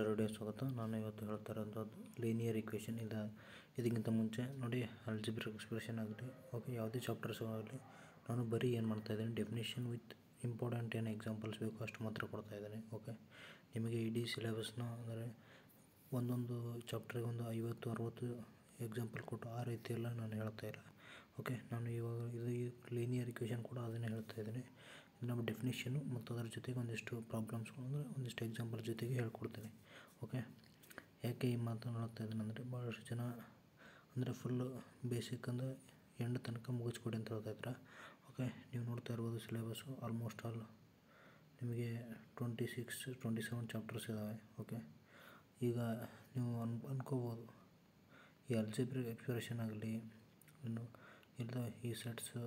Ready ಸ್ವಾಗತ. ನಾನು ಇವತ್ತು ಹೇಳ್ತಾ ಇರೋಂಥದ್ದು ಲೀನಿಯರ್ ಈಕ್ವೇಷನ್. ಇದಕ್ಕಿಂತ ಮುಂಚೆ ನೋಡಿ ಆಲ್ಜಿಬ್ರಿಕ್ ಎಕ್ಸ್ಪ್ರೆಷನ್ ಆಗಲಿ, ಓಕೆ, ಯಾವುದೇ ಚಾಪ್ಟರ್ಸ್ ಆಗಲಿ, ನಾನು ಬರೀ ಏನು ಮಾಡ್ತಾಯಿದ್ದೀನಿ, ಡೆಫಿನೇಷನ್ ವಿತ್ ಇಂಪಾರ್ಟೆಂಟ್ ಏನು ಎಕ್ಸಾಂಪಲ್ಸ್ ಬೇಕು ಅಷ್ಟು ಮಾತ್ರ ಕೊಡ್ತಾಯಿದ್ದೀನಿ. ಓಕೆ, ನಿಮಗೆ ಇಡೀ ಸಿಲೆಬಸ್ನ ಅಂದರೆ ಒಂದೊಂದು ಚಾಪ್ಟ್ರಿಗೆ ಒಂದು 50-60 ಎಕ್ಸಾಂಪಲ್ ಕೊಟ್ಟು ಆ ರೀತಿ ಎಲ್ಲ ನಾನು ಹೇಳ್ತಾಯಿಲ್ಲ. ಓಕೆ, ನಾನು ಇವಾಗ ಇದು ಲೀನಿಯರ್ ಈಕ್ವೇಷನ್ ಕೂಡ ಅದನ್ನೇ ಹೇಳ್ತಾಯಿದ್ದೀನಿ. ನಮ್ಮ ಡೆಫಿನೇಷನು ಮತ್ತು ಅದರ ಜೊತೆಗೆ ಒಂದಿಷ್ಟು ಪ್ರಾಬ್ಲಮ್ಸ್ಗಳು ಅಂದರೆ ಒಂದಿಷ್ಟು ಎಕ್ಸಾಂಪಲ್ ಜೊತೆಗೆ ಹೇಳ್ಕೊಡ್ತೀನಿ. ಓಕೆ, ಯಾಕೆ ಈ ಮಾತನ್ನು ಹೇಳ್ತಾ ಇದ್ದೀನಿ ಅಂದರೆ ಭಾಳಷ್ಟು ಜನ ಅಂದರೆ ಫುಲ್ಲು ಬೇಸಿಕ್ ಅಂದರೆ ಎಂಡ್ ತನಕ ಮುಗಿಸ್ಕೊಡಿ ಅಂತ ಹೇಳ್ತಾಯಿದ್ರೆ. ಓಕೆ, ನೀವು ನೋಡ್ತಾ ಇರ್ಬೋದು ಸಿಲೆಬಸ್ಸು ಆಲ್ಮೋಸ್ಟ್ ಆಲ್ ನಿಮಗೆ 26-27 ಚಾಪ್ಟರ್ಸ್ ಇದ್ದಾವೆ. ಓಕೆ, ಈಗ ನೀವು ಅನ್ಕೋಬೋದು ಈ ಆಲ್ಜಿಬ್ರಿಕ್ ಎಕ್ಸ್ಪ್ರೆಷನ್ ಆಗಲಿ, ಇನ್ನು ಇಲ್ಲ ಈ ಸೆಟ್ಸು,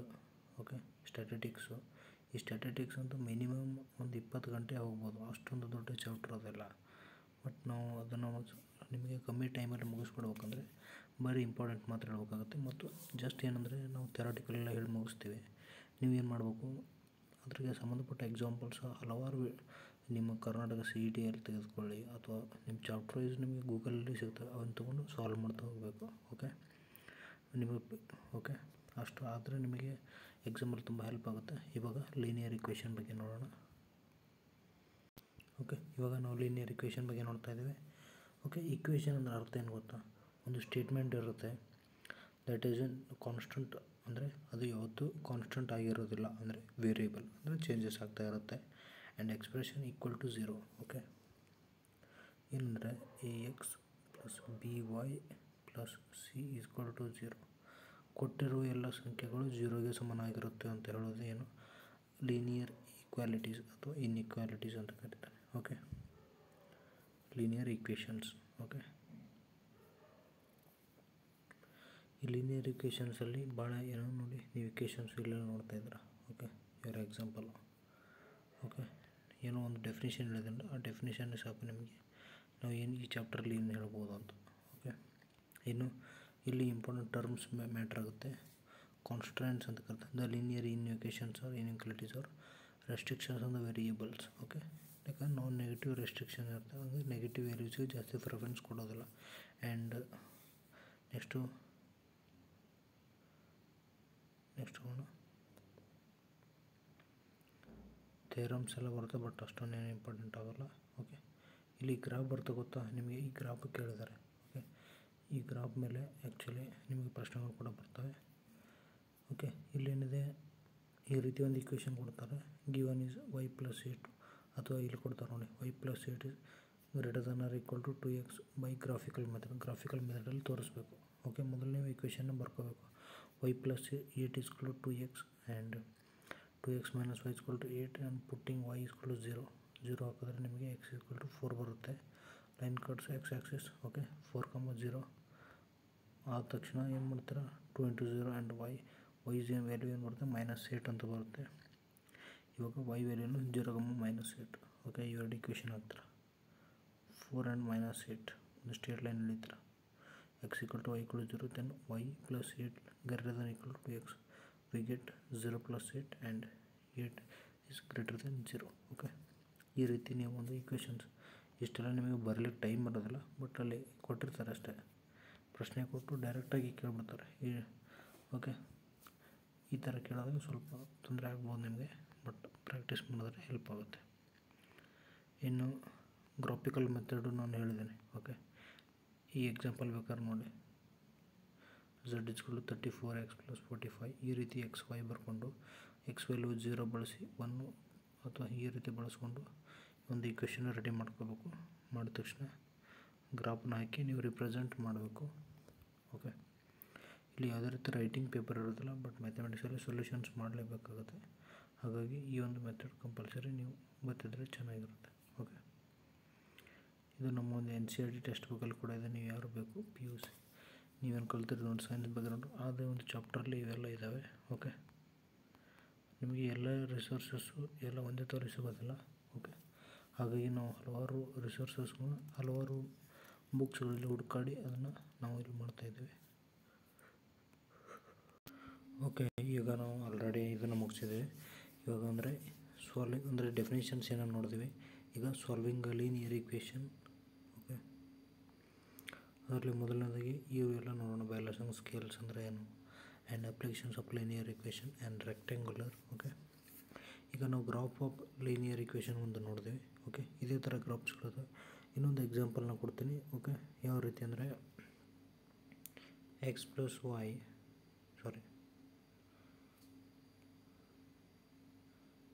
ಓಕೆ, ಸ್ಟ್ಯಾಟಿಸ್ಟಿಕ್ಸು. ಈ ಸ್ಟ್ಯಾಟಿಸ್ಟಿಕ್ಸ್ ಅಂತೂ ಮಿನಿಮಮ್ ಒಂದು 20 ಗಂಟೆ ಹೋಗ್ಬೋದು, ಅಷ್ಟೊಂದು ದೊಡ್ಡ ಚಾಪ್ಟರ್ ಅದೆಲ್ಲ. ಬಟ್ ನಾವು ಅದನ್ನು ನಿಮಗೆ ಕಮ್ಮಿ ಟೈಮಲ್ಲಿ ಮುಗಿಸ್ಬಿಡ್ಬೇಕಂದ್ರೆ ಬರೀ ಇಂಪಾರ್ಟೆಂಟ್ ಮಾತ್ರ ಹೇಳ್ಬೇಕಾಗುತ್ತೆ. ಮತ್ತು ಜಸ್ಟ್ ಏನಂದರೆ ನಾವು ಥೆರಾಟಿಕಲ್ ಎಲ್ಲ ಹೇಳಿ ಮುಗಿಸ್ತೀವಿ. ನೀವೇನು ಮಾಡಬೇಕು, ಅದ್ರಿಗೆ ಸಂಬಂಧಪಟ್ಟ ಎಕ್ಸಾಂಪಲ್ಸ್ ಹಲವಾರು ನಿಮ್ಮ ಕರ್ನಾಟಕ CET ಅಲ್ಲಿ ತೆಗೆದುಕೊಳ್ಳಿ, ಅಥವಾ ನಿಮ್ಮ ಚಾಪ್ಟರ್ ವೈಸ್ ನಿಮಗೆ ಗೂಗಲಲ್ಲಿ ಸಿಗ್ತವೆ, ಅವನ್ನ ತೊಗೊಂಡು ಸಾಲ್ವ್ ಮಾಡ್ತಾ ಹೋಗಬೇಕು. ಓಕೆ, ನಿಮಗೆ ಓಕೆ ಅಷ್ಟು ಆದರೆ ನಿಮಗೆ ಎಕ್ಸಾಮಲ್ಲಿ ತುಂಬ ಹೆಲ್ಪ್ ಆಗುತ್ತೆ. ಇವಾಗ ಲೀನಿಯರ್ ಈಕ್ವೇಷನ್ ಬಗ್ಗೆ ನೋಡೋಣ. ಓಕೆ, ಇವಾಗ ನಾವು ಲೀನಿಯರ್ ಈಕ್ವೇಷನ್ ಬಗ್ಗೆ ನೋಡ್ತಾ ಇದ್ದೀವಿ. ಓಕೆ, ಈಕ್ವೇಷನ್ ಅಂದರೆ ಅರ್ಥ ಏನು ಗೊತ್ತಾ, ಒಂದು ಸ್ಟೇಟ್ಮೆಂಟ್ ಇರುತ್ತೆ, ದ್ಯಾಟ್ ಈಸ್ ಎನ್ ಕಾನ್ಸ್ಟೆಂಟ್, ಅಂದರೆ ಅದು ಯಾವತ್ತೂ ಕಾನ್ಸ್ಟೆಂಟ್ ಆಗಿರೋದಿಲ್ಲ, ಅಂದರೆ ವೇರಿಯೇಬಲ್ ಅಂದರೆ ಚೇಂಜಸ್ ಆಗ್ತಾ ಇರುತ್ತೆ. And expression equal to 0. Okay, ಏನಂದರೆ AX + BY + C = 0. ಕೊಟ್ಟಿರುವ ಎಲ್ಲ ಸಂಖ್ಯೆಗಳು 0ಗೆ ಸಮನಾಗಿರುತ್ತೆ ಅಂತ ಹೇಳೋದು ಏನು, ಲೀನಿಯರ್ ಈಕ್ವಾಲಿಟೀಸ್ ಅಥವಾ ಇನ್ಇಕ್ವಾಲಿಟೀಸ್ ಅಂತ ಕರೀತಾರೆ. Okay, linear equations. ಓಕೆ, ಈ ಲೀನಿಯರ್ ಈಕ್ವೇಷನ್ಸಲ್ಲಿ ಭಾಳ ಏನೋ ನೋಡಿ, ನೀವು ಈಕ್ವೇಷನ್ಸ್ ಇಲ್ಲೆಲ್ಲ ನೋಡ್ತಾ ಇದ್ದೀರಾ. ಓಕೆ, ಇವರ ಎಕ್ಸಾಂಪಲ್. ಓಕೆ, ಏನೋ ಒಂದು ಡೆಫಿನೇಷನ್ ಹೇಳಿದ್ರೆ ಆ ಡೆಫಿನೇಷನ್ ಸಾಕು ನಿಮಗೆ ನಾವು ಏನು ಈ ಚಾಪ್ಟ್ರಲ್ಲಿ ಏನು ಹೇಳ್ಬೋದು ಅಂತ. ಓಕೆ, ಇನ್ನು ಇಲ್ಲಿ ಇಂಪಾರ್ಟೆಂಟ್ ಟರ್ಮ್ಸ್ ಮ್ಯಾಟ್ರ್ ಆಗುತ್ತೆ. ಕಾನ್ಸ್ಟೆಂಟ್ಸ್ ಅಂತ ಕರೀತಾರೆ. The linear inequations are inequalities or restrictions on the variables. Okay, ಯಾಕಂದ್ರೆ ನಾನ್ ನೆಗೆಟಿವ್ ರೆಸ್ಟ್ರಿಕ್ಷನ್ ಇರುತ್ತೆ, ಅಂದರೆ ನೆಗೆಟಿವ್ ವ್ಯಾಲ್ಯೂಸ್ಗೆ ಜಾಸ್ತಿ ಪ್ರಿಫರೆನ್ಸ್ ಕೊಡೋದಿಲ್ಲ. ಆ್ಯಂಡ್ ನೆಕ್ಸ್ಟು ಥಿಯರಮ್ಸ್ ಎಲ್ಲ ಬರುತ್ತೆ, ಬಟ್ ಅಷ್ಟೊಂದೇನು ಇಂಪಾರ್ಟೆಂಟ್ ಆಗೋಲ್ಲ. ಓಕೆ, ಇಲ್ಲಿ ಗ್ರಾಫ್ ಬರ್ತಾ ಗೊತ್ತಾ ನಿಮಗೆ, ಈ ಗ್ರಾಫ್ ಕೇಳಿದ್ದಾರೆ. ಓಕೆ, ಈ ಗ್ರಾಫ್ ಮೇಲೆ ಆ್ಯಕ್ಚುಲಿ ನಿಮಗೆ ಪ್ರಶ್ನೆಗಳು ಕೂಡ ಬರ್ತವೆ. ಓಕೆ, ಇಲ್ಲೇನಿದೆ, ಈ ರೀತಿ ಒಂದು ಈಕ್ವೇಷನ್ ಕೊಡ್ತಾರೆ, ಗಿವನ್ ಈಸ್ y + 8, ಅಥವಾ ಇಲ್ಲಿ ಕೊಡ್ತಾರೆ ನೋಡಿ y + 8 > 2x ಬೈ ಗ್ರಾಫಿಕಲ್ ಮೆಥಡಲ್ಲಿ ತೋರಿಸ್ಬೇಕು. ಓಕೆ, ಮೊದಲನೇ ಈಕ್ವೇಷನ್ನ ಬರ್ಕೋಬೇಕು, y + 8 = 2x and 2x - y = 8 and putting y = 0 ಹಾಕಿದ್ರೆ ನಿಮಗೆ x = 4 ಬರುತ್ತೆ. Line cuts x Axis. Okay, 4, 0 ಆದ ತಕ್ಷಣ ಏನು ಮಾಡ್ತೀರಾ, 2 × 0 ಆ್ಯಂಡ್ y ವ್ಯಾಲ್ಯೂ ಏನು ಬರುತ್ತೆ, -8 ಅಂತ ಬರುತ್ತೆ. ಇವಾಗ y ವ್ಯಾಲ್ಯೂನು 0, -8. ಓಕೆ, ಇವೆರಡು ಈಕ್ವೇಷನ್ ಹಾಕ್ತೀರ, 4 ಆ್ಯಂಡ್ -8 ಒಂದು ಸ್ಟ್ರೇಟ್ ಲೈನ್ ಎಳಿತೀರ. x = y = 0, then y + 8 > 2x, we get 0 + 8 and 8 is greater than 0. Okay, ಈ ರೀತಿ ನೀವು ಒಂದು ಈಕ್ವೇಷನ್ಸ್ ಇಷ್ಟೆಲ್ಲ ನಿಮಗೆ ಬರಲಿಕ್ಕೆ ಟೈಮ್ ಬರೋದಿಲ್ಲ, ಬಟ್ ಅಲ್ಲಿ ಕೊಟ್ಟಿರ್ತಾರೆ ಅಷ್ಟೇ, ಪ್ರಶ್ನೆ ಕೊಟ್ಟು ಡೈರೆಕ್ಟಾಗಿ ಕೇಳಿಬಿಡ್ತಾರೆ. ಓಕೆ, ಈ ಥರ ಕೇಳೋದಾಗ ಸ್ವಲ್ಪ ತೊಂದರೆ ಆಗ್ಬೋದು ನಿಮಗೆ, ಬಟ್ ಪ್ರಾಕ್ಟೀಸ್ ಮಾಡಿದ್ರೆ ಹೆಲ್ಪ್ ಆಗುತ್ತೆ. ಇನ್ನು ಗ್ರಾಫಿಕಲ್ ಮೆಥಡು ನಾನು ಹೇಳಿದ್ದೇನೆ. ಓಕೆ, ಈ ಎಕ್ಸಾಂಪಲ್ ಬೇಕಾದ್ರೆ ನೋಡಿ, z = 34x + 45, ಈ ರೀತಿ XY ಬರ್ಕೊಂಡು x ವ್ಯಾಲ್ಯೂ 0 ಬಳಸಿ 1 ಅಥವಾ ಈ ರೀತಿ ಬಳಸ್ಕೊಂಡು ಒಂದು ಈಕ್ವೇಷನ್ ರೆಡಿ ಮಾಡ್ಕೋಬೇಕು. ಮಾಡಿದ ತಕ್ಷಣ ಗ್ರಾಫ್ನ ಹಾಕಿ ನೀವು ರಿಪ್ರೆಸೆಂಟ್ ಮಾಡಬೇಕು. ಓಕೆ, ಇಲ್ಲಿ ಯಾವುದೇ ರೀತಿ ರೈಟಿಂಗ್ ಪೇಪರ್ ಇರೋದಿಲ್ಲ, ಬಟ್ ಮ್ಯಾಥಮೆಟಿಕ್ಸಲ್ಲಿ ಸೊಲ್ಯೂಷನ್ಸ್ ಮಾಡಲೇಬೇಕಾಗುತ್ತೆ. ಹಾಗಾಗಿ ಈ ಒಂದು ಮೆಥಡ್ ಕಂಪಲ್ಸರಿ ನೀವು ಗೊತ್ತಿದ್ರೆ ಚೆನ್ನಾಗಿರುತ್ತೆ. ಓಕೆ, ಇದು ನಮ್ಮ ಒಂದು NCERT ಟೆಕ್ಸ್ಟ್ ಬುಕ್ಕಲ್ಲಿ ಕೂಡ ಇದೆ, ನೀವು ಯಾರು ಬೇಕು PUC ನೀವೇನು ಕಲ್ತಿರೋದು ಒಂದು ಸೈನ್ಸ್ ಬ್ಯಾಕ್ಗ್ರೌಂಡು ಅದೇ ಒಂದು ಚಾಪ್ಟ್ರಲ್ಲಿ ಇವೆಲ್ಲ ಇದ್ದಾವೆ. ಓಕೆ, ನಿಮಗೆ ಎಲ್ಲ ರಿಸೋರ್ಸಸ್ಸು ಎಲ್ಲ ಒಂದೇ ಥರ ಸಿಗೋದಿಲ್ಲ. ಓಕೆ, ಹಾಗಾಗಿ ನಾವು ಹಲವಾರು ರಿಸೋರ್ಸಸ್ಗಳನ್ನ ಹಲವಾರು ಬುಕ್ಸ್ಗಳಲ್ಲಿ ಹುಡುಕಾಡಿ ಅದನ್ನು ನಾವು ಇಲ್ಲಿ ಮಾಡ್ತಾಯಿದ್ದೀವಿ. ಓಕೆ, ಈಗ ನಾವು ಆಲ್ರೆಡಿ ಇದನ್ನು ಮುಗಿಸಿದ್ದೀವಿ. ಇವಾಗ ಅಂದರೆ ಡೆಫಿನೇಷನ್ಸ್ ಏನೇನು ನೋಡಿದ್ವಿ. ಈಗ ಸಾಲ್ವಿಂಗ್ ಲೀನಿಯರ್ ಈಕ್ವೇಷನ್ ಅದರಲ್ಲಿ ಮೊದಲನೇದಾಗಿ ಇವೆಲ್ಲ ನೋಡೋಣ. ಬ್ಯಾಲೆನ್ಸಿಂಗ್ ಸ್ಕೇಲ್ಸ್ ಅಂದರೆ ಏನು, and applications of linear equation and rectangular. Okay, ಈಗ ನಾವು ಗ್ರಾಫ್ ಆಫ್ ಲೀನಿಯರ್ ಇಕ್ವೇಷನ್ ಒಂದು ನೋಡಿದ್ವಿ. ಓಕೆ, ಇದೇ ಥರ ಗ್ರಾಫ್ಸ್ಗಳದು. ಇನ್ನೊಂದು ಎಕ್ಸಾಂಪಲ್ನ ಕೊಡ್ತೀನಿ. ಓಕೆ, ಯಾವ ರೀತಿ ಅಂದರೆ x + y = 4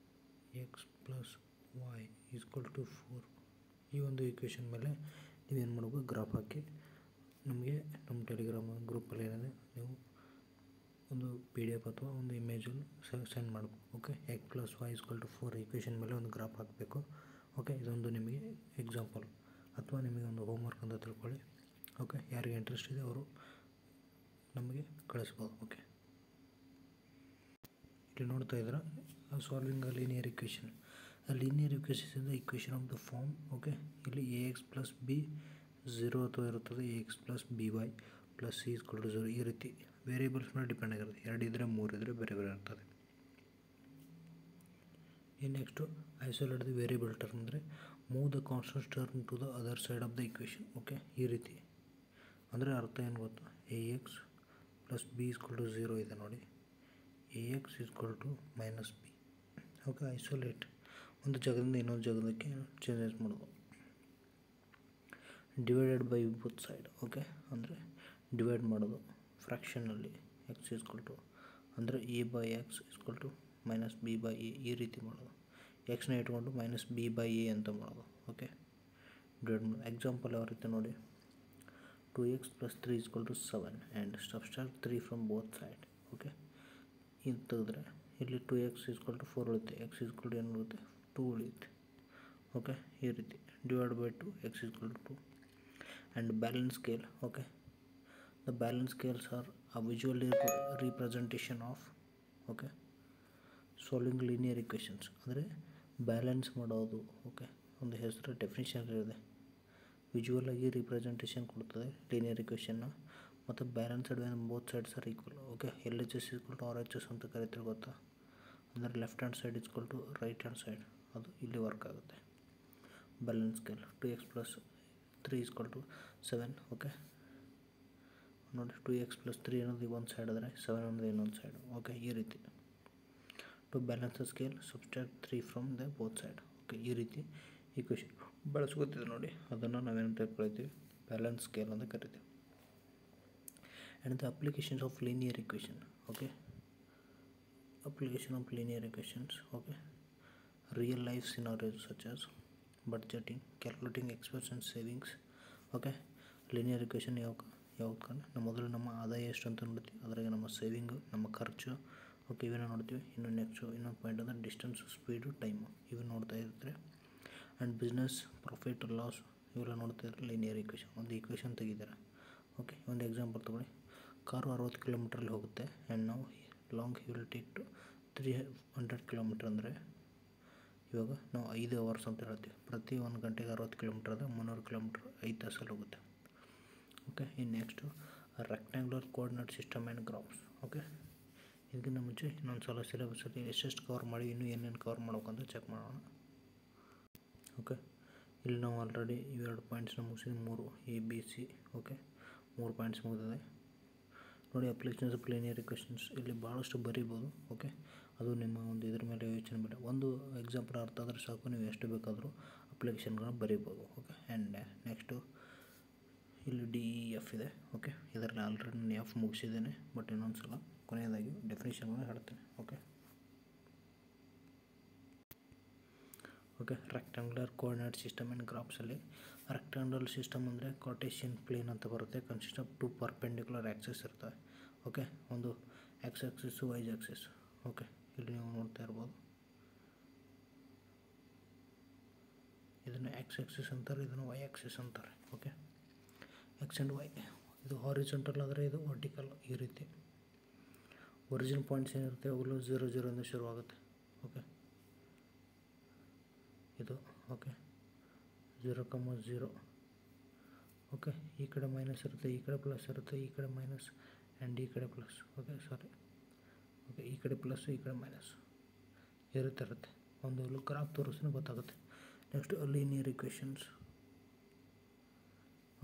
ಈ ಒಂದು ಇಕ್ವೇಷನ್ ಮೇಲೆ ನೀವೇನು ಮಾಡಬೇಕು, ಗ್ರಾಫ್ ಹಾಕಿ ನಮಗೆ ನಮ್ಮ ಟೆಲಿಗ್ರಾಮ್ ಗ್ರೂಪಲ್ಲಿ ಏನಿದೆ ನೀವು ಒಂದು PDF ಅಥವಾ ಒಂದು ಇಮೇಜನ್ನು ಸೆಂಡ್ ಮಾಡಬೇಕು. ಓಕೆ, x + y = 4 ಇಕ್ವೇಷನ್ ಮೇಲೆ ಒಂದು ಗ್ರಾಫ್ ಹಾಕಬೇಕು. ಓಕೆ, ಇದೊಂದು ನಿಮಗೆ ಎಕ್ಸಾಂಪಲ್ ಅಥವಾ ನಿಮಗೆ ಒಂದು ಹೋಮ್ವರ್ಕ್ ಅಂತ ತಿಳ್ಕೊಳ್ಳಿ. ಓಕೆ, ಯಾರಿಗೆ ಇಂಟ್ರೆಸ್ಟ್ ಇದೆ ಅವರು ನಮಗೆ ಕಳಿಸ್ಬೋದು. ಓಕೆ, ಇಲ್ಲಿ ನೋಡ್ತಾ ಇದ್ದೀರಾ solving a linear equation. A linear equation is the equation of the form. Okay, ಇಲ್ಲಿ ax + b 0 ಅಥವಾ ಇರುತ್ತದೆ, ax + by + c = 0. ಈ ರೀತಿ ವೇರಿಯೇಬಲ್ಸ್ ಮೇಲೆ ಡಿಪೆಂಡ್ ಆಗಿರುತ್ತೆ. 2 ಇದ್ದರೆ 3 ಇದ್ದರೆ ಬೇರೆ ಬೇರೆ ಇರ್ತದೆ. ಇನ್ನು next isolate the variable term ಅಂದರೆ move the constant term to the other side of the equation. Okay, ಈ ರೀತಿ ಅಂದರೆ ಅರ್ಥ ಏನು ಗೊತ್ತಾ, ax + b = 0 ಇದೆ ನೋಡಿ, ax = -b. ಓಕೆ, ಐಸೋಲೇಟ್ ಒಂದು ಜಾಗದಿಂದ ಇನ್ನೊಂದು ಜಾಗದಕ್ಕೆ ಚೇಂಜಸ್ ಮಾಡೋದು. Divided by both side. Okay, ಅಂದರೆ ಡಿವೈಡ್ ಮಾಡೋದು ಫ್ರ್ಯಾಕ್ಷನಲ್ಲಿ. x ಅಂದರೆ a/x = -b/a ಈ ರೀತಿ ಮಾಡೋದು. ಎಕ್ಸ್ನ ಇಟ್ಕೊಂಡು -b/a ಅಂತ ಮಾಡೋದು. ಓಕೆ, ಡಿವೈಡ್ ಮಾಡೋದು. ಎಕ್ಸಾಂಪಲ್ ಯಾವ ರೀತಿ ನೋಡಿ, 2x + 3 = 7 and subtract 3 from both side. Okay, ಇದು ತೆಗೆದ್ರೆ ಇಲ್ಲಿ 2x = 4 ಉಳಿಯುತ್ತೆ, x ಏನು ಉಳಿಯುತ್ತೆ, 2 ಉಳಿಯುತ್ತೆ. ಓಕೆ, ಈ ರೀತಿ divide by 2 x = 2 and balance scale. Okay, the balance scales are a visual representation of okay solving linear equations ಅಂದರೆ ಬ್ಯಾಲೆನ್ಸ್ ಮಾಡೋದು. ಓಕೆ, ಒಂದು ಹೆಸರು ಡೆಫಿನಿಷನ್ ಇದೆ. ವಿಜುವಲ್ ಆಗಿ ರಿಪ್ರೆಸೆಂಟೇಷನ್ ಕೊಡ್ತದೆ ಲೀನಿಯರ್ ಇಕ್ವೇಷನ್ನ, ಮತ್ತು balanced when both sides are equal. Okay, LHS = RHS ಅಂತ ಕರಿತೀವಿ ಗೊತ್ತಾ, ಅಂದರೆ left hand side = right hand side, ಅದು ಇಲ್ಲಿ ವರ್ಕ್ ಆಗುತ್ತೆ. Balance scale 2x + 3 = 7. ಓಕೆ ನೋಡಿ, 2x + 3 ಅನ್ನೋದು ಒಂದು ಸೈಡ್ ಆದರೆ 7 ಅನ್ನೋದು ಇನ್ನೊಂದು ಸೈಡ್. ಓಕೆ, ಈ ರೀತಿ to balance the scale subtract 3 from the both side. Okay, ಈ ರೀತಿ ಇಕ್ವೇಷನ್ ಬಳಸ್ಕೊತಿದ್ದೆ ನೋಡಿ, ಅದನ್ನು ನಾವೇನಂತ ಕರಿತೀವಿ, ಬ್ಯಾಲೆನ್ಸ್ ಸ್ಕೇಲ್ ಅಂತ ಕರಿತೀವಿ. And the applications of linear equation. Okay, application of linear equations. Okay, real life scenarios such as budgeting, calculating expenses and savings. Okay, linear equation ಯಾವ್ದು ನಮ್ಮ ಆದಾಯ ಎಷ್ಟು ಅಂತ ನೋಡ್ತೀವಿ, ಅದ್ರಾಗ ನಮ್ಮ ಸೇವಿಂಗು, ನಮ್ಮ ಖರ್ಚು. ಓಕೆ, ಇವೆಲ್ಲ ನೋಡ್ತೀವಿ. ಇನ್ನೊಂದು ಪಾಯಿಂಟ್ ಅಂದರೆ ಡಿಸ್ಟೆನ್ಸು, ಸ್ಪೀಡು, ಟೈಮು, ಇವು ನೋಡ್ತಾ ಇರ್ತಾರೆ. ಆ್ಯಂಡ್ ಬಿಸ್ನೆಸ್ ಪ್ರಾಫಿಟ್ ಲಾಸ್ ಇವೆಲ್ಲ ನೋಡ್ತಾ ಇದ್ರೆ ಲೀನಿಯರ್ ಇಕ್ವೇಷನ್. ಒಂದು ಇಕ್ವೇಷನ್ ತೆಗಿದ್ದಾರೆ. ಓಕೆ, ಒಂದು ಎಕ್ಸಾಂಪಲ್ ತೊಗೊಳ್ಳಿ. ಕಾರು 60 ಕಿಲೋಮೀಟ್ರಲ್ಲಿ ಹೋಗುತ್ತೆ ಆ್ಯಂಡ್ ನಾವು long he will take to 300 kilometre. ಅಂದರೆ ಇವಾಗ ನಾವು 5 ಅವರ್ಸ್ ಅಂತ ಹೇಳ್ತೀವಿ. ಪ್ರತಿ 1 ಗಂಟೆಗೆ 60 ಕಿಲೋಮೀಟ್ರ್ ಆದರೆ 300 ಕಿಲೋಮೀಟ್ರ್ 5 ತಾಸಲ್ಲಿ ಹೋಗುತ್ತೆ. ಓಕೆ, ಇನ್ನು next rectangular coordinate system and graphs. Okay, ಇದಕ್ಕಿಂತ ಮುಂಚೆ ಇನ್ನೊಂದು ಸಲ ಸಿಲೆಬಸ್ಸಲ್ಲಿ ಎಷ್ಟೆಷ್ಟು ಕವರ್ ಮಾಡಿ ಇನ್ನೂ ಏನೇನು ಕವರ್ ಮಾಡ್ಬೇಕಂತ ಚೆಕ್ ಮಾಡೋಣ. ಓಕೆ, ಇಲ್ಲಿ ನಾವು ಆಲ್ರೆಡಿ ಇವೆರಡು ಪಾಯಿಂಟ್ಸ್ನ ಮುಗಿಸಿದ್ವಿ, 3 ABC. ಓಕೆ, 3 ಪಾಯಿಂಟ್ಸ್ ಮುಗಿದಿದೆ ನೋಡಿ. ಅಪ್ಲಿಕೇಶನ್ಸ್ ಆಫ್ ಲೀನಿಯರ್ ಇಕ್ವೇಷನ್ಸ್ ಇಲ್ಲಿ ಭಾಳಷ್ಟು ಬರೀಬೋದು. ಓಕೆ, ಅದು ನಿಮ್ಮ ಒಂದು ಇದ್ರ ಮೇಲೆ ಯೋಚನೆ ಮೇಲೆ ಒಂದು ಎಕ್ಸಾಂಪಲ್ ಅರ್ಥ ಆದರೆ ಸಾಕು, ನೀವು ಎಷ್ಟು ಬೇಕಾದರೂ ಅಪ್ಲಿಕೇಶನ್ಗಳನ್ನ ಬರೀಬೋದು. ಓಕೆ, ಆ್ಯಂಡ್ ನೆಕ್ಸ್ಟು ಇಲ್ಲಿ DEF ಇದೆ. ಓಕೆ, ಇದರಲ್ಲಿ ಆಲ್ರೆಡಿ ನಾನು F ಮುಗಿಸಿದ್ದೇನೆ, ಬಟ್ ಇನ್ನೊಂದು ಸಲ ಕೊನೆಯದಾಗಿ ಡೆಫಿನೇಷನ್ಗಳನ್ನ ಹೇಳ್ತೇನೆ. Okay, rectangular coordinate system and ಗ್ರಾಫ್ಸಲ್ಲಿ ರೆಕ್ಟ್ಯಾಂಗ್ಯುಲರ್ ಸಿಸ್ಟಮ್ ಅಂದರೆ ಕಾರ್ಟೇಷಿಯನ್ ಪ್ಲೇನ್ ಅಂತ ಬರುತ್ತೆ. ಕನ್ಸಿಸ್ಟ್ ಆಫ್ 2 ಪರ್ಪೆಂಡಿಕ್ಯುಲರ್ ಆ್ಯಕ್ಸಸ್ ಇರ್ತವೆ. ಓಕೆ, ಒಂದು x axis, y axis. Okay, ಇಲ್ಲಿ ನೀವು ನೋಡ್ತಾ ಇರ್ಬೋದು, ಇದನ್ನು ಎಕ್ಸ್ ಆ್ಯಕ್ಸಿಸ್ ಅಂತಾರೆ, ಇದನ್ನು ವೈ ಆ್ಯಕ್ಸಿಸ್ ಅಂತಾರೆ. ಓಕೆ, ಎಕ್ಸ್ ಆ್ಯಂಡ್ ವೈ, ಇದು ಹಾರಿಜಾಂಟಲ್ ಆದರೆ ಇದು ವರ್ಟಿಕಲ್. ಈ ರೀತಿ ಒರಿಜಿನ್ ಪಾಯಿಂಟ್ಸ್ ಏನಿರುತ್ತೆ ಅವುಗಳು 0, 0 ಇಂದ ಶುರುವಾಗುತ್ತೆ. ಓಕೆ, ಇದು ಓಕೆ 0, 0. ಓಕೆ, ಈ ಕಡೆ ಮೈನಸ್ ಇರುತ್ತೆ, ಈ ಕಡೆ ಪ್ಲಸ್ ಇರುತ್ತೆ, ಈ ಕಡೆ ಮೈನಸ್ ಆ್ಯಂಡ್ ಈ ಕಡೆ ಪ್ಲಸ್. ಓಕೆ, ಓಕೆ, ಈ ಕಡೆ ಪ್ಲಸ್, ಈ ಕಡೆ ಮೈನಸ್ ಇರುತ್ತೆ. ಒಂದು ಗ್ರಾಫ್ ತೋರಿಸಿದ್ರೆ ಗೊತ್ತಾಗುತ್ತೆ. Next linear equations.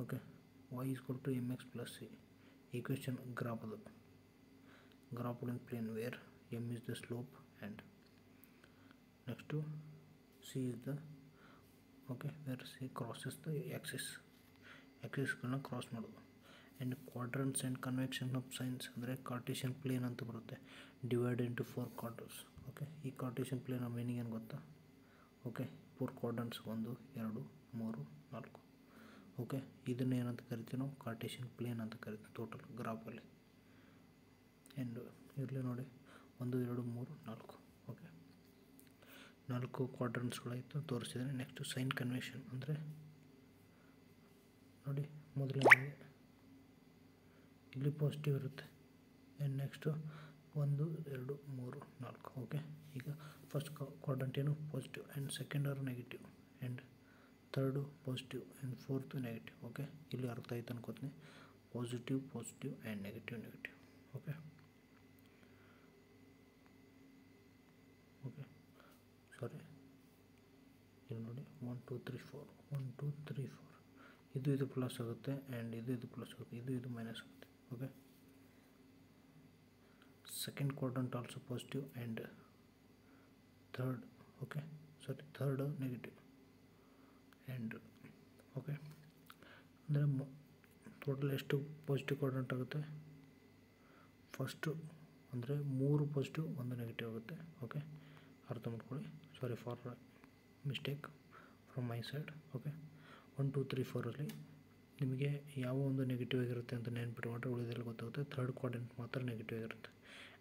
Okay, y is equal to mx plus c. Equation graph ಅದು graph in plane where m is the slope and next to c is the where c crosses the axis ಗಳನ್ನ cross ಮಾಡೋದು. And quadrants and convection of signs ಅಂದರೆ Cartesian plane ಅಂತ ಬರುತ್ತೆ, divide into 4 quarters. ಈ Cartesian plane meaning ಏನು ಗೊತ್ತಾ? 4 ಕ್ವಾಡ್ರಂಟ್ಸ್ 1 2 3 4. ಇದನ್ನ ಏನಂತ ಕರಿತೀವಿ ನಾವು? ಕಾರ್ಟೇಷಿಯನ್ ಪ್ಲೇನ್ ಅಂತ ಕರಿತೀವಿ ಟೋಟಲ್ ಗ್ರಾಫಲ್ಲಿ. ಆ್ಯಂಡ್ ಇರಲಿ ನೋಡಿ 1 2 3 4. 4 ಕ್ವಾಡ್ರಂಟ್ಸ್ಗಳಾಯಿತು ತೋರಿಸಿದರೆ. ನೆಕ್ಸ್ಟು ಸೈನ್ ಕನ್ವೆನ್ಷನ್ ಅಂದರೆ ನೋಡಿ, ಮೊದಲನೇ ಇಲ್ಲಿ ಪಾಸಿಟಿವ್ ಇರುತ್ತೆ. And next 1 2 3 4. ಈಗ ಫಸ್ಟ್ ಕ್ವಾಡ್ರಂಟ್ ಏನು? Positive. And second are negative. And third positive and fourth negative. ಇಲ್ಲಿ ಅರ್ಥ ಆಯ್ತು ಅನ್ಕೋತೀನಿ. Positive and negative. ಸಾರಿ, ಇಲ್ಲಿ ನೋಡಿ 1 2 3 4 1 2 3 4. ಇದು ಪ್ಲಸ್ ಆಗುತ್ತೆ ಆ್ಯಂಡ್ ಇದು ಪ್ಲಸ್ ಆಗುತ್ತೆ, ಇದು ಮೈನಸ್ ಆಗುತ್ತೆ. Second quadrant also positive and third third negative. And ಅಂದರೆ ಟೋಟಲ್ ಎಷ್ಟು ಪಾಸಿಟಿವ್ ಕ್ವಾಡ್ರಂಟ್ ಆಗುತ್ತೆ? ಫಸ್ಟು ಅಂದರೆ 3 ಪಾಸಿಟಿವ್ 1 ನೆಗೆಟಿವ್ ಆಗುತ್ತೆ. ಅರ್ಥ ಮಾಡ್ಕೊಳ್ಳಿ. Sorry for mistake from my side. 1 2 3 4 ನಿಮಗೆ ಯಾವ ಒಂದು ನೆಗೆಟಿವ್ ಆಗಿರುತ್ತೆ ಅಂತ ನೆನ್ಪಿಟ್ಕೊಂಡ್ರೆ ಉಳಿದೆಲ್ಲ ಗೊತ್ತಾಗುತ್ತೆ. ಥರ್ಡ್ ಕ್ವಾಡ್ರಂಟ್ ಮಾತ್ರ ನೆಗೆಟಿವ್ ಆಗಿರುತ್ತೆ.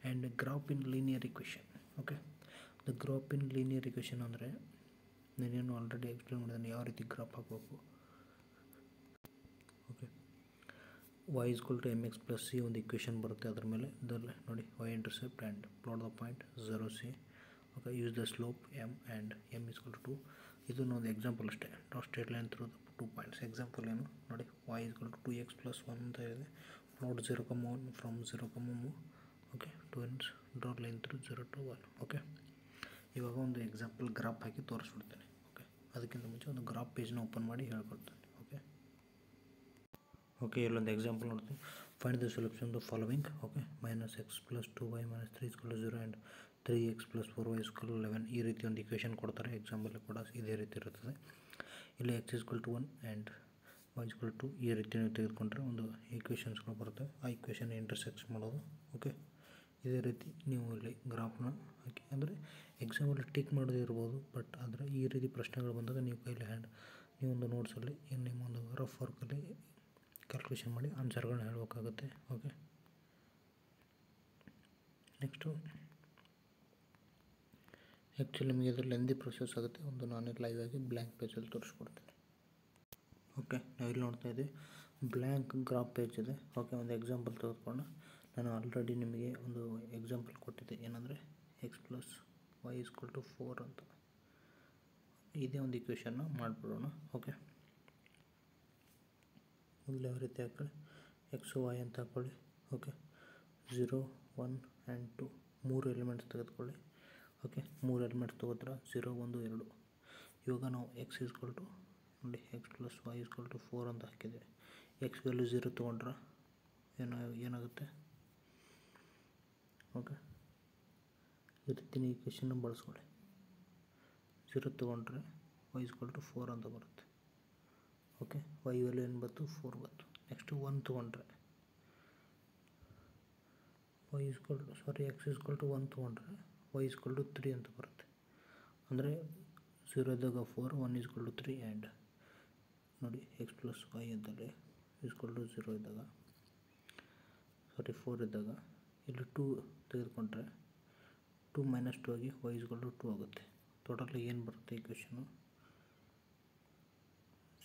And graph in linear equation. The graph in linear equation ಅಂದರೆ ನಾನೇನು ಆಲ್ರೆಡಿ ಎಕ್ಸ್ಪ್ಲೇನ್ ಮಾಡಿದ್ದೀನಿ ಯಾವ ರೀತಿ ಗ್ರಾಫ್ ಹಾಕಬೇಕು. y is equal to mx plus c ಒಂದು ಇಕ್ವೇಷನ್ ಬರುತ್ತೆ. ಅದ್ರ ಮೇಲೆ ನೋಡಿ y intercept and plot the point 0 c. Use the slope m and m is equal to 2. ಇದು ಒಂದು ಎಕ್ಸಾಂಪಲ್ ಅಷ್ಟೇ. Straight line through 2 points. Example ಏನು ನೋಡಿ, y is equal to 2x plus 1 ಅಂತ ಇದೆ. Plot 0,1 from 0,1. 2 ends draw line through 0 to 1. ಇವಾಗ ಒಂದು example graph ಹಾಕಿ ತೋರಿಸ್ಬಿಡ್ತೇನೆ. ಅದಕ್ಕಿಂತ ಮುಂಚೆ ಒಂದು ಗ್ರಾಫ್ ಪೇಜ್ನ ಓಪನ್ ಮಾಡಿ ಹೇಳ್ಕೊಡ್ತೇನೆ. ಇಲ್ಲೊಂದು ಎಕ್ಸಾಂಪಲ್ ನೋಡ್ತೀನಿ. Find the solution the following. -x plus 2y minus 3 is equal to 0 and 3x plus 4y is equal to 11. ಈ ರೀತಿ ಒಂದು ಇಕ್ವೇಷನ್ ಕೊಡ್ತಾರೆ. ಎಕ್ಸಾಂಪಲ್ ಕೂಡ ಇದೇ ರೀತಿ ಇರುತ್ತದೆ. ಇಲ್ಲಿ x is equal to 1 and y is equal to ಈ ರೀತಿ ನೀವು ತೆಗೆದುಕೊಂಡ್ರೆ ಒಂದು ಈಕ್ವೇಷನ್ಸ್ಗಳು ಬರುತ್ತೆ. ಆ ಈಕ್ವೇಷನ್ ಇಂಟರ್ಸೆಕ್ಟ್ಸ್ ಮಾಡೋದು. ಇದೇ ರೀತಿ ನೀವು ಇಲ್ಲಿ ಗ್ರಾಫ್ನ ಹಾಕಿ, ಅಂದರೆ ಎಕ್ಸಾಮಲ್ಲಿ ಟಿಕ್ ಮಾಡೋದೇ ಇರ್ಬೋದು, ಬಟ್ ಆದರೆ ಈ ರೀತಿ ಪ್ರಶ್ನೆಗಳು ಬಂದಾಗ ನೀವು ಕೈಲಿ ನೀವೊಂದು ನೋಟ್ಸಲ್ಲಿ ನಿಮ್ಮೊಂದು ರಫ್ ವರ್ಕಲ್ಲಿ ಕ್ಯಾಲ್ಕುಲೇಷನ್ ಮಾಡಿ ಆನ್ಸರ್ಗಳನ್ನ ಹೇಳಬೇಕಾಗುತ್ತೆ. ನೆಕ್ಸ್ಟು ಆ್ಯಕ್ಚುಲಿ ನಿಮಗೆ ಇದು ಲೆಂದಿ ಪ್ರೊಸೆಸ್ ಆಗುತ್ತೆ. ಒಂದು ನಾನೇ ಲೈವ್ ಆಗಿ ಬ್ಲ್ಯಾಂಕ್ ಪೇಜಲ್ಲಿ ತೋರಿಸ್ಕೊಡ್ತೇನೆ. ನಾವಿಲ್ಲಿ ನೋಡ್ತಾ ಇದ್ದೀವಿ ಬ್ಲ್ಯಾಂಕ್ ಗ್ರಾಫ್ ಪೇಜ್ ಇದೆ. ಒಂದು ಎಕ್ಸಾಂಪಲ್ ತೆಗೆದುಕೊಂಡು ನಾನು ಆಲ್ರೆಡಿ ನಿಮಗೆ ಒಂದು ಎಕ್ಸಾಂಪಲ್ ಕೊಟ್ಟಿದ್ದೆ. ಏನಂದರೆ x plus y is equal to 4 ಅಂತ. ಇದೇ ಒಂದು ಇಕ್ವೇಷನ್ನ ಮಾಡಿಬಿಡೋಣ. ಮೊದಲು ಯಾವ ರೀತಿ ಹಾಕೊಳ್ಳಿ, x y ಅಂತ ಹಾಕ್ಕೊಳ್ಳಿ. 0 1 ಆ್ಯಂಡ್ 2 3 ಎಲಿಮೆಂಟ್ಸ್ ತೆಗೆದುಕೊಳ್ಳಿ. 3 ಎಲಿಮೆಂಟ್ಸ್ ತೊಗೋತ್ರ 0 1 2. ಇವಾಗ ನಾವು x is equal to ನೋಡಿ x plus y is equal to 4 ಅಂತ ಹಾಕಿದೆ. x ವ್ಯಾಲ್ಯೂ 0 ತೊಗೊಂಡ್ರೆ ಏನಾಗುತ್ತೆ? ಈ ರೀತಿ ನೀವು ಇಕ್ವೇಷನ್ನ ಬಳಸ್ಕೊಳ್ಳಿ. 0 ತೊಗೊಂಡ್ರೆ y is equal to 4 ಅಂತ ಬರುತ್ತೆ. y ವ್ಯಾಲ್ಯೂ ಏನು ಬಂತು? 4 ಬಂತು. ನೆಕ್ಸ್ಟು 1 ತೊಗೊಂಡ್ರೆ x is equal to 1 ತೊಗೊಂಡ್ರೆ y is equal to 3 ಅಂತ ಬರುತ್ತೆ. ಅಂದರೆ 0 ಇದ್ದಾಗ 4 1 is equal to 3 ಆ್ಯಂಡ್ ನೋಡಿ x plus y ಇದ್ದಲ್ಲಿ is equal to 0 ಇದ್ದಾಗ 4 ಇದ್ದಾಗ ಇಲ್ಲಿ 2 ತೆಗೆದುಕೊಂಡ್ರೆ 2 - 2 ಆಗಿ y is equal to 2 ಆಗುತ್ತೆ. ಟೋಟಲ್ ಏನು ಬರುತ್ತೆ ಇಕ್ವೇಷನು?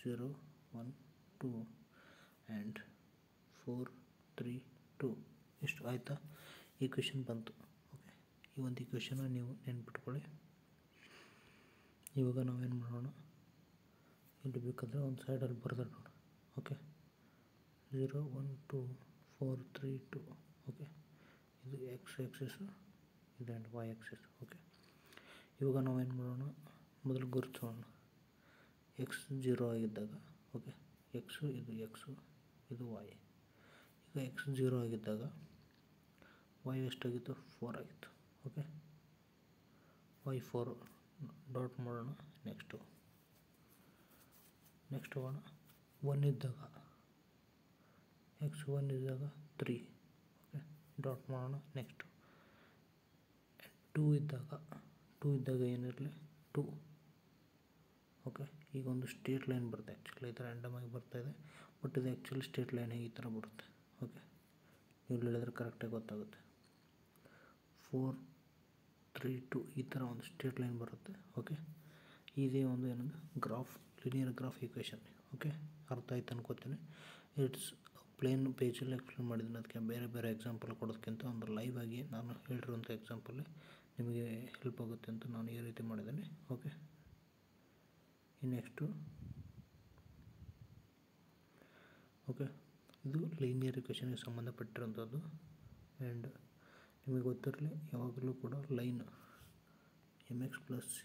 0 1 2 ಆ್ಯಂಡ್ 4 3 2. ಇಷ್ಟು ಆಯಿತಾ? ಈಕ್ವೇಷನ್ ಬಂತು. ಈ ಒಂದು ಈಕ್ವೇಷನ್ನ ನೀವು ನೆನ್ಪಿಟ್ಕೊಳ್ಳಿ. ಇವಾಗ ನಾವೇನು ಮಾಡೋಣ, ಇಲ್ಲಿ ಬೇಕಾದರೆ ಒಂದು ಸೈಡಲ್ಲಿ ಬರೆದ್ರೆ ನೋಡ. 0 1 2 4 3 2. ಇದು x ಆಕ್ಸಿಸು, ಇದು ಆ್ಯಂಡ್ y ಆಕ್ಸಿಸ್. ಇವಾಗ ನಾವೇನು ಮಾಡೋಣ, ಮೊದಲು ಗುರುತಿಸೋಣ. x 0 ಆಗಿದ್ದಾಗ ಎಕ್ಸು ಇದು ಎಕ್ಸು ಇದು y. ಈಗ x 0 ಆಗಿದ್ದಾಗ y ಎಷ್ಟಾಗಿತ್ತು? 4 ಆಗಿತ್ತು. ಓಕೆ, y 4 ಡಾಟ್ ಮಾಡೋಣ. ನೆಕ್ಸ್ಟ್ ಹೋಗೋಣ. 1 ಇದ್ದಾಗ x 1 ಇದ್ದಾಗ 3. ಓಕೆ, ಡಾಟ್ ಮಾಡೋಣ. ನೆಕ್ಸ್ಟ್ 2 ಇದ್ದಾಗ ಏನಿರಲಿ? 2. ಓಕೆ, ಈಗ ಒಂದು ಸ್ಟ್ರೇಟ್ ಲೈನ್ ಬರುತ್ತೆ. ಆ್ಯಕ್ಚುಲಿ ಈ ಥರ ರ್ಯಾಂಡಮ್ ಆಗಿ ಬರ್ತಾಯಿದೆ, ಬಟ್ ಇದು ಆ್ಯಕ್ಚುಲಿ ಸ್ಟ್ರೇಟ್ ಲೈನ್ ಈ ಥರ ಬರುತ್ತೆ. ಓಕೆ, ನೀವು ಹೇಳಿದ್ರೆ ಕರೆಕ್ಟಾಗಿ ಗೊತ್ತಾಗುತ್ತೆ. 4 3 2 ಈ ಥರ ಒಂದು ಸ್ಟ್ರೇಟ್ ಲೈನ್ ಬರುತ್ತೆ. ಓಕೆ, ಇದೇ ಒಂದು ಏನಂದ್ರೆ graph, linear graph equation. Okay, ಅರ್ಥ ಆಯ್ತು ಅನ್ಕೋತೀನಿ. ಇಟ್ಸ್ ಪ್ಲೇನ್ ಪೇಜಲ್ಲಿ ಎಕ್ಸ್ಪ್ಲೇನ್ ಮಾಡಿದ್ದೀನಿ. ಅದಕ್ಕೆ ಬೇರೆ ಬೇರೆ ಎಕ್ಸಾಂಪಲ್ ಕೊಡೋದಕ್ಕಿಂತ ಒಂದು ಲೈವ್ ಆಗಿ ನಾನು ಹೇಳಿರುವಂಥ ಎಕ್ಸಾಂಪಲ್ಲೇ ನಿಮಗೆ ಹೆಲ್ಪ್ ಆಗುತ್ತೆ ಅಂತ ನಾನು ಈ ರೀತಿ ಮಾಡಿದ್ದೀನಿ. ಓಕೆ, ನೆಕ್ಸ್ಟು ಓಕೆ, ಇದು ಲೀನಿಯರ್ ಇಕ್ವೇಷನ್ಗೆ ಸಂಬಂಧಪಟ್ಟಿರೋಂಥದ್ದು. ಆ್ಯಂಡ್ ನಿಮಗೆ ಗೊತ್ತಿರಲಿ, ಯಾವಾಗಲೂ ಕೂಡ ಲೈನ್ mx + c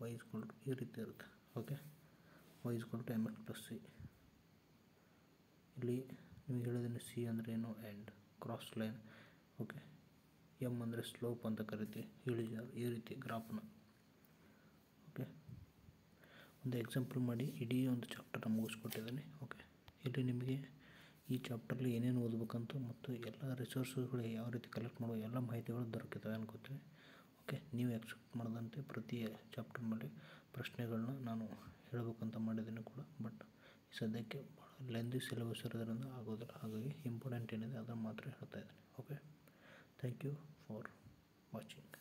y = ಈ ರೀತಿ ಇರುತ್ತೆ. Okay, y = mx + c. ಇಲ್ಲಿ ನಿಮಗೆ ಹೇಳಿದ್ದೀನಿ ಸಿ ಅಂದರೆ ಏನು, and cross line. Okay, M ಅಂದರೆ ಸ್ಲೋಪ್ ಅಂತ ಕರಿತೀವಿ, ಇಳಿಜಾರು. ಈ ರೀತಿ ಗ್ರಾಫ್ನ. ಓಕೆ, ಒಂದು ಎಕ್ಸಾಂಪಲ್ ಮಾಡಿ ಇಡೀ ಒಂದು ಚಾಪ್ಟರ್ನ ಮುಗಿಸ್ಕೊಟ್ಟಿದ್ದೀನಿ. ಓಕೆ, ಇಲ್ಲಿ ನಿಮಗೆ ಈ ಚಾಪ್ಟರ್ಲಿ ಏನೇನು ಓದಬೇಕಂತ ಮತ್ತು ಎಲ್ಲ ರಿಸೋರ್ಸ್ಗಳು ಯಾವ ರೀತಿ ಕಲೆಕ್ಟ್ ಮಾಡೋ ಎಲ್ಲ ಮಾಹಿತಿಗಳು ದೊರಕುತ್ತವೆ ಅನ್ಕೋತೀನಿ. ಓಕೆ, ನೀವು ಎಕ್ಸ್ಪೆಕ್ಟ್ ಮಾಡಿದಂತೆ ಪ್ರತಿ ಚಾಪ್ಟರ್ ಮೇಲೆ ಪ್ರಶ್ನೆಗಳನ್ನ ನಾನು ಹೇಳಬೇಕಂತ ಮಾಡಿದ್ದೀನಿ ಕೂಡ, ಬಟ್ ಸದ್ಯಕ್ಕೆ ಭಾಳ ಲೆಂದಿ ಸಿಲೆಬಸ್ ಇರೋದ್ರಿಂದ ಆಗೋದಿಲ್ಲ. ಹಾಗಾಗಿ ಇಂಪಾರ್ಟೆಂಟ್ ಏನಿದೆ ಅದನ್ನು ಮಾತ್ರ ಹೇಳ್ತಾ ಇದ್ದೀನಿ. Okay, thank you for watching.